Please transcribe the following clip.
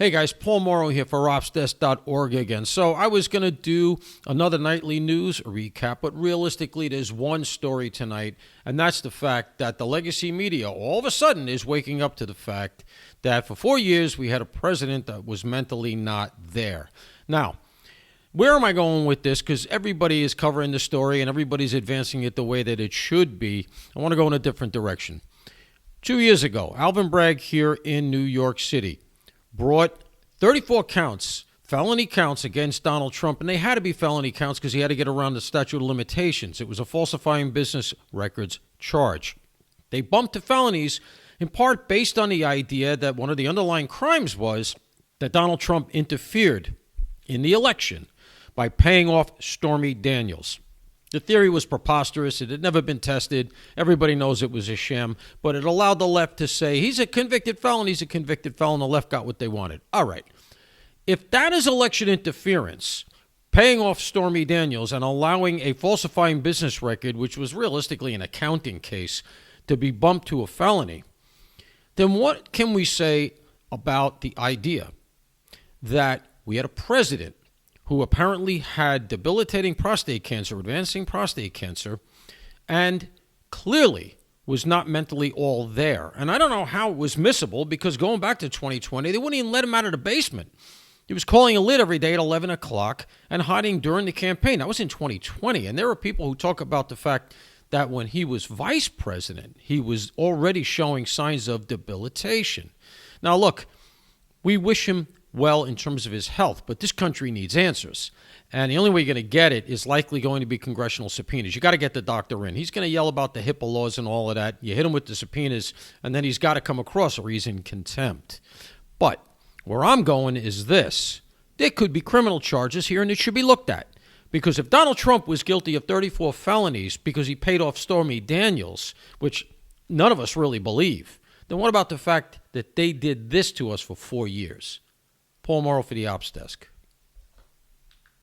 Hey guys, Paul Morrow here for Opsdesk.org again. So I was going to do another nightly news recap, but realistically there's one story tonight, and that's the fact that the legacy media all of a sudden is waking up to the fact that for 4 years we had a president that was mentally not there. Now, where am I going with this? Because everybody is covering the story and everybody's advancing it the way that it should be. I want to go in a different direction. 2 years ago, Alvin Bragg here in New York City brought 34 counts, felony counts against Donald Trump, and they had to be felony counts because he had to get around the statute of limitations. It was a falsifying business records charge. They bumped to felonies in part based on the idea that one of the underlying crimes was that Donald Trump interfered in the election by paying off Stormy Daniels. The theory was preposterous. It had never been tested. Everybody knows it was a sham, but it allowed the left to say, he's a convicted felon, he's a convicted felon. The left got what they wanted. All right. If that is election interference, paying off Stormy Daniels and allowing a falsifying business record, which was realistically an accounting case, to be bumped to a felony, then what can we say about the idea that we had a president who apparently had debilitating prostate cancer, advancing prostate cancer, and clearly was not mentally all there? And I don't know how it was missable, because going back to 2020, they wouldn't even let him out of the basement. He was calling a lid every day at 11 o'clock and hiding during the campaign. That was in 2020. And there are people who talk about the fact that when he was vice president, he was already showing signs of debilitation. Now, look, we wish him well in terms of his health, but this country needs answers. And the only way you're going to get it is likely going to be congressional subpoenas. You got to get the doctor in. He's going to yell about the HIPAA laws and all of that. You hit him with the subpoenas, and then he's got to come across or he's in contempt. But where I'm going is this. There could be criminal charges here, and it should be looked at. Because if Donald Trump was guilty of 34 felonies because he paid off Stormy Daniels, which none of us really believe, then what about the fact that they did this to us for 4 years? Paul Morrow for the Ops Desk.